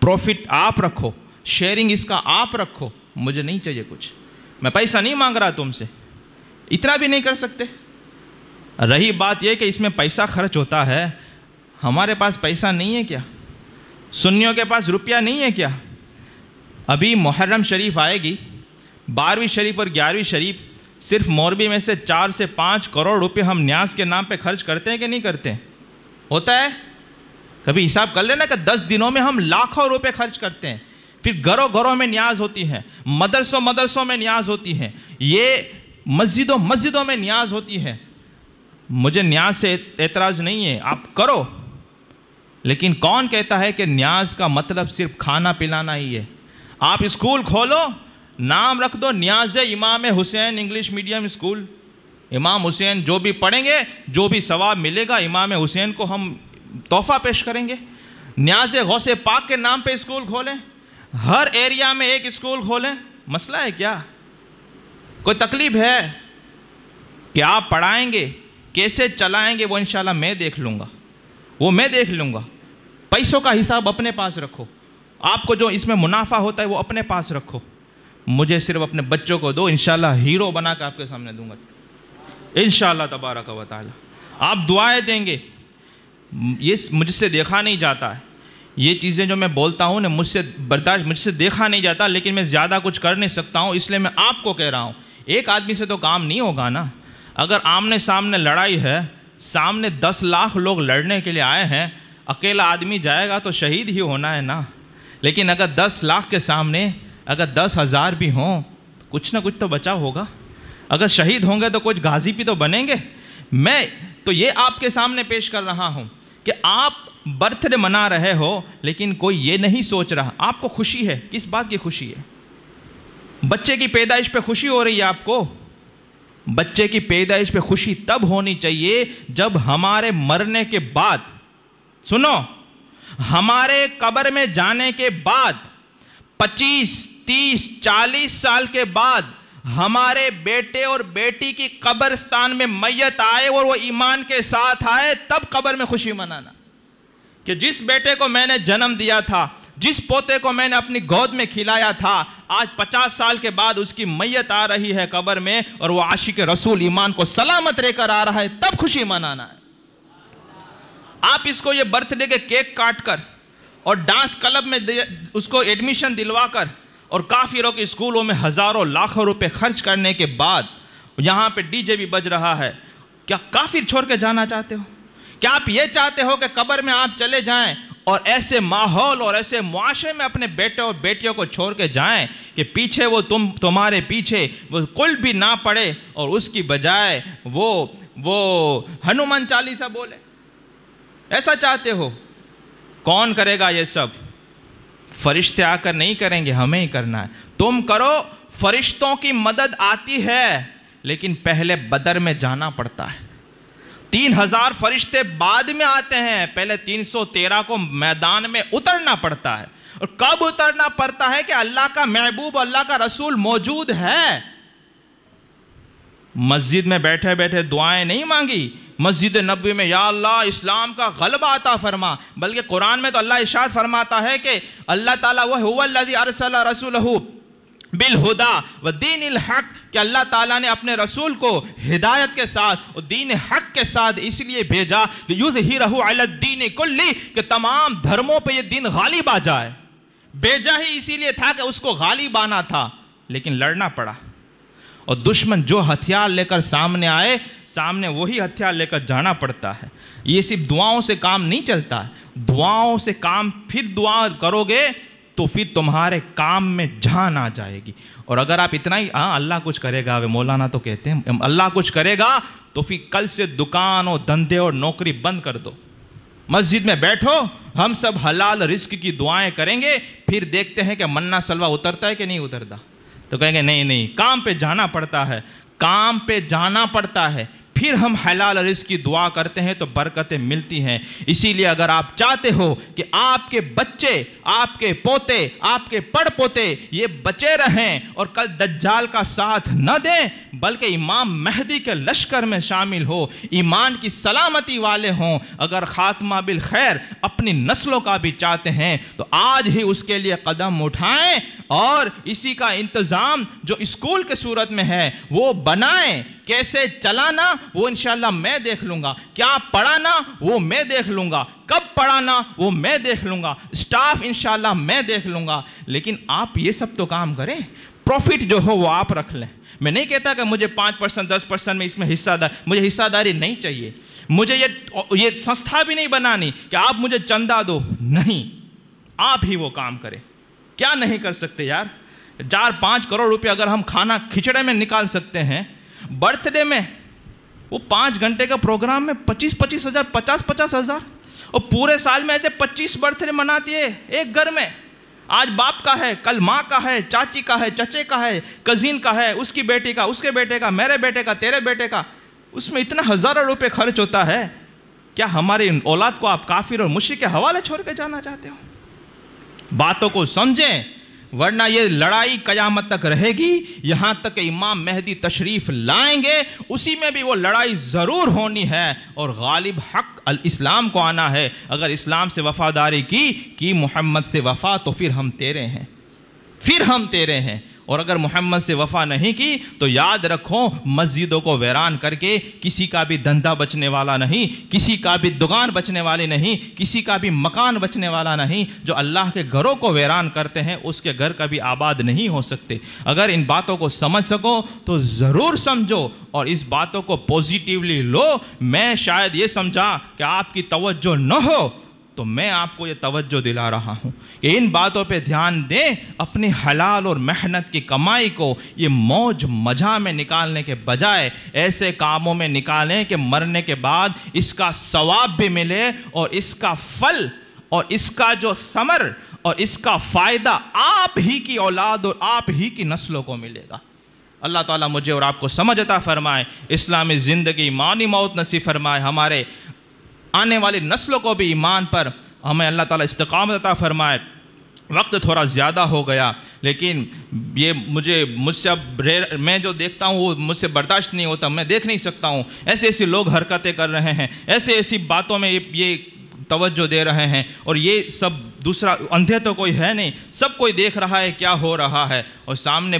پروفٹ آپ رکھو، شیئرنگ اس کا آپ رکھو. مجھے نہیں چاہیے کچھ، میں پیسہ نہیں مانگ رہا تم سے، اتنا بھی نہیں کر سکتے. رہی بات یہ کہ اس میں پیسہ خرچ ہوتا ہے، ہمارے پاس پیسہ نہیں ہے کیا؟ سنیوں کے پاس روپیہ نہیں ہے کیا؟ ابھی محرم شریف آئے گی، 12ویں شریف اور 11ویں شریف، صرف موربی میں سے 4 سے 5 کروڑ روپے ہم نیاز کے نام پہ خرچ کرتے ہیں کہ نہیں کرتے ہیں؟ ہوتا ہے؟ کبھی حساب کر لینا کہ 10 دنوں میں ہم لاکھوں روپے خرچ کرتے ہیں. پھر گھروں میں نیاز ہوتی ہے، مدرسوں میں نیاز ہوتی ہے، یہ مسجدوں میں نیاز ہوتی ہے. مجھے نیاز سے اعتراض نہیں ہے، آپ کرو، لیکن کون کہتا ہے کہ نیاز کا مطلب صرف کھانا پلانا ہی ہے؟ آپ اسکول کھولو، نام رکھ دو نیاز امام حسین انگلش میڈیم اسکول. امام حسین جو بھی پڑھیں گے، جو بھی ثواب ملے گا، امام حسین کو ہم تحفہ پیش کریں گے. نیاز غوث پاک کے نام پہ اسکول کھولیں، ہر ایریا میں ایک اسکول کھولیں. مسئلہ ہے کیا؟ کوئی تکلیف ہے کہ آپ پڑھائیں گے کیسے چلائیں گے وہ انشاءاللہ میں دیکھ لوں گا، وہ میں دیکھ لوں گا. پیسوں کا حساب اپنے پاس رکھو، آپ کو جو اس میں منافع ہوتا ہے وہ اپنے پاس رکھو. مجھے صرف اپنے بچوں کو دو، انشاءاللہ ہیرو بنا کے آپ کے سامنے دوں گا انشاءاللہ تبارک و تعالی. آپ دعائیں دیں گے. یہ مجھ سے دیکھا نہیں جاتا ہے، یہ چیزیں جو میں بولتا ہوں نا مجھ سے دیکھا نہیں جاتا، لیکن میں زیادہ کچھ کر نہیں سکتا ہوں، اس لیے میں آپ کو کہہ رہا ہوں. ایک آدمی سے تو کام نہیں ہوگا نا. اگر آمنے سامنے لڑائی ہے، سامنے 10 لاکھ لوگ لڑنے کے لیے آئے ہیں، اکیلا آدمی جائے گا تو شہید ہی ہونا ہے نا. لیکن اگر 10 لاکھ کے سامنے اگر 10,000 بھی ہوں کچھ نہ کچھ تو بچا ہوگا. اگر شہید ہوں گے تو کچھ غازی بھی تو بنیں گے. میں تو یہ آپ کے سامنے پیش کر رہا ہوں کہ آپ برتھ ڈے منا رہے ہو، لیکن کوئی یہ نہیں سوچ رہا. آپ کو خوشی ہے، کس بات کی خوشی ہے؟ بچے کی پیدائش پہ خوشی ہو رہی ہے آپ کو؟ بچے کی پیدائش پہ خوشی تب ہونی چاہیے جب ہمارے مرنے کے بعد، سنو، ہمارے قبر میں جانے کے بعد 25 30 40 سال کے بعد ہمارے بیٹے اور بیٹی کی قبرستان میں میت آئے اور وہ ایمان کے ساتھ آئے، تب قبر میں خوشی منانا. کہ جس بیٹے کو میں نے جنم دیا تھا، جس پوتے کو میں نے اپنی گود میں کھلایا تھا، آج 50 سال کے بعد اس کی میت آ رہی ہے قبر میں اور وہ عاشق رسول ایمان کو سلامت لے کر آ رہا ہے، تب خوشی منانا ہے. آپ اس کو یہ برتھ ڈے کے کیک کاٹ کر اور ڈانس کلب میں اس کو ایڈمیشن دلوا کر اور کافروں کے اسکولوں میں ہزاروں لاکھوں روپے خرچ کرنے کے بعد یہاں پہ ڈی جے بھی بج رہا ہے، کیا کافر چھوڑ کے جانا چاہتے ہو؟ کیا آپ یہ چاہتے ہو کہ قبر میں آپ چلے جائیں اور ایسے ماحول اور ایسے معاشرے میں اپنے بیٹے اور بیٹیوں کو چھوڑ کے جائیں کہ پیچھے وہ تمہارے پیچھے وہ کل بھی نہ پڑے اور اس کی بجائے وہ ہنومان چالیسا بولے؟ ایسا چاہتے ہو؟ کون کرے گا یہ سب؟ فرشتے آ کر نہیں کریں گے، ہمیں ہی کرنا ہے. تم کرو. فرشتوں کی مدد آتی ہے لیکن پہلے بدر میں جانا پڑتا ہے. 3000 فرشتے بعد میں آتے ہیں، پہلے 313 کو میدان میں اترنا پڑتا ہے. اور کب اترنا پڑتا ہے کہ اللہ کا محبوب اللہ کا رسول موجود ہے. مسجد میں بیٹھے بیٹھے دعائیں نہیں مانگی. مسجد نبوی میں یا اللہ اسلام کا غلبہ عطا فرما، بلکہ قرآن میں تو اللہ ارشاد فرماتا ہے کہ اللہ تعالیٰ وَهُوَ الَّذِي أَرْسَلَ رَسُولَهُ بِالْهُدَى وَدِينِ الْحَقِّ کہ اللہ تعالیٰ نے اپنے رسول کو ہدایت کے ساتھ اور دین حق کے ساتھ اس لیے بھیجا لِيُظْهِرَهُ عَلَى الدِّينِ كُلِّهِ کہ تمام دھرموں پہ یہ دین غالب آ جائے. بھیجا ہی اسی لیے تھا کہ اس کو غالب آنا تھا، لیکن لڑنا پڑا. اور دشمن جو ہتھیار لے کر سامنے آئے، سامنے وہی ہتھیار لے کر جانا پڑتا ہے. یہ صرف دعاؤں سے کام نہیں چلتا ہے. دعاؤں سے کام، پھر دعا کرو گے تو پھر تمہارے کام میں جان آ جائے گی. اور اگر آپ اتنا ہی اللہ کچھ کرے گا، مولانا تو کہتے ہیں اللہ کچھ کرے گا، تو پھر کل سے دکان اور دھندے اور نوکری بند کر دو. مسجد میں بیٹھو، ہم سب حلال رزق کی دعائیں کریں گے، پھر دیکھتے ہیں کہ منا سلوا اترتا ہے کہ نہیں اترتا. تو کہیں گے نہیں، کام پہ جانا پڑتا ہے، کام پہ جانا پڑتا ہے، پھر ہم حلال رزق کی دعا کرتے ہیں تو برکتیں ملتی ہیں. اسی لیے اگر آپ چاہتے ہو کہ آپ کے بچے، آپ کے پوتے، آپ کے پڑ پوتے یہ بچے رہیں اور کل دجال کا ساتھ نہ دیں، بلکہ امام مہدی کے لشکر میں شامل ہو، ایمان کی سلامتی والے ہوں، اگر خاتمہ بالخیر اپنی نسلوں کا بھی چاہتے ہیں تو آج ہی اس کے لیے قدم اٹھائیں اور اسی کا انتظام جو اسکول کے صورت میں ہے وہ بنائیں. کیسے چلانا وہ انشاءاللہ میں دیکھ لوں گا، کیا پڑھانا وہ میں دیکھ لوں گا، کب پڑھانا وہ میں دیکھ لوں گا، سٹاف انشاءاللہ میں دیکھ لوں گا. لیکن آپ یہ سب تو کام کریں، پروفٹ جو ہو وہ آپ رکھ لیں. میں نہیں کہتا کہ مجھے 5% 10% میں اس میں مجھے حصہ داری نہیں چاہیے. مجھے یہ سنستھا بھی نہیں بنانی کہ آپ مجھے چندہ دو، نہیں، آپ ہی وہ کام کریں. کیا نہیں کر سکتے یار؟ 4-5 کروڑ روپے اگر ہم کھانا کھچڑے میں نکال سکتے ہیں، برتھ ڈے میں وہ 5 گھنٹے کا پروگرام میں 25 ہزار 50 ہزار، اور پورے سال میں ایسے 25 برتھ ڈے مناتی ہے ایک گھر میں. آج باپ کا ہے، کل ماں کا ہے، چاچی کا ہے، چچے کا ہے، کزین کا ہے، اس کی بیٹی کا، اس کے بیٹے کا، میرے بیٹے کا، تیرے بیٹے کا. اس میں اتنا ہزاروں روپے خرچ ہوتا ہے. کیا ہماری اولاد کو آپ کافر اور مشرک کے حوالے چھوڑ کے جانا چاہتے ہو؟ باتوں کو سمجھیں، ورنہ یہ لڑائی قیامت تک رہے گی، یہاں تک کہ امام مہدی تشریف لائیں گے، اسی میں بھی وہ لڑائی ضرور ہونی ہے، اور غالب حق الاسلام کو آنا ہے۔ اگر اسلام سے وفاداری کی محمد سے وفا، تو پھر ہم تیرے ہیں، پھر ہم تیرے ہیں۔ اور اگر محمد سے وفا نہیں کی تو یاد رکھو، مسجدوں کو ویران کر کے کسی کا بھی دھندا بچنے والا نہیں، کسی کا بھی دکان بچنے والی نہیں، کسی کا بھی مکان بچنے والا نہیں۔ جو اللہ کے گھروں کو ویران کرتے ہیں اس کے گھر کبھی آباد نہیں ہو سکتے۔ اگر ان باتوں کو سمجھ سکو تو ضرور سمجھو اور اس باتوں کو پوزیٹیولی لو۔ میں شاید یہ سمجھا کہ آپ کی توجہ نہ ہو، تو میں آپ کو یہ توجہ دلا رہا ہوں کہ ان باتوں پہ دھیان دیں، اپنی حلال اور محنت کی کمائی کو یہ موج مزہ میں نکالنے کے بجائے ایسے کاموں میں نکالیں کہ مرنے کے بعد اس کا ثواب بھی ملے، اور اس کا پھل اور اس کا جو ثمر اور اس کا فائدہ آپ ہی کی اولاد اور آپ ہی کی نسلوں کو ملے گا۔ اللہ تعالیٰ مجھے اور آپ کو سمجھ عطا فرمائے، اسلامی زندگی ایمانی موت نصیب فرمائے، ہمارے آنے والی نسلوں کو بھی ایمان پر ہمیں اللہ تعالیٰ استقامت عطا فرمائے۔ وقت تھوڑا زیادہ ہو گیا، لیکن یہ مجھ سے اب میں جو دیکھتا ہوں وہ مجھ سے برداشت نہیں ہوتا، میں دیکھ نہیں سکتا ہوں ایسے لوگ حرکتیں کر رہے ہیں، ایسی باتوں میں یہ توجہ دے رہے ہیں، اور یہ سب دوسرا اندھے تو کوئی ہے نہیں، سب کوئی دیکھ رہا ہے کیا ہو رہا ہے، اور سامنے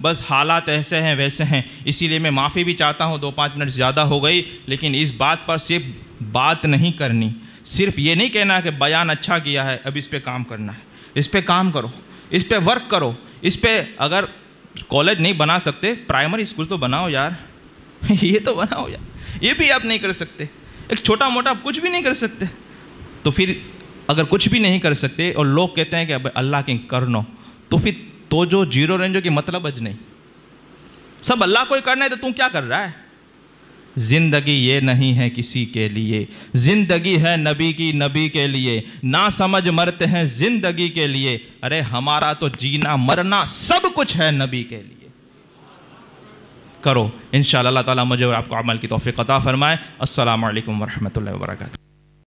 بس حالات ایسے ہیں ویسے ہیں۔ اسی لیے میں معافی بھی چاہتا ہوں، 2-5 منٹ زیادہ ہو گئی، لیکن اس بات پر صرف بات نہیں کرنی، صرف یہ نہیں کہنا کہ بیان اچھا کیا ہے، اب اس پہ کام کرنا ہے۔ اس پہ کام کرو، اس پہ ورک کرو، اس پہ اگر کالج نہیں بنا سکتے پرائمری اسکول تو بناؤ یار، یہ تو بناؤ یار، یہ بھی آپ نہیں کر سکتے، ایک چھوٹا موٹا کچھ بھی نہیں کر سکتے، تو پھر اگر کچھ بھی نہیں کر سکتے اور لوگ کہتے ہیں کہ اب اللہ کے کرنو، تو پھر تو جو جیرو رینجو کی مطلب اج نہیں، سب اللہ کو ہی کرنا ہے، تو کیا کر رہا ہے؟ زندگی یہ نہیں ہے کسی کے لیے، زندگی ہے نبی کی، نبی کے لیے، نہ سمجھ مرتے ہیں زندگی کے لیے، ارے ہمارا تو جینا مرنا سب کچھ ہے نبی کے لیے۔ کرو انشاءاللہ، اللہ تعالیٰ مجھے اور آپ کو عمل کی توفیق عطا فرمائے۔ السلام علیکم ورحمۃ اللہ وبرکاتہ۔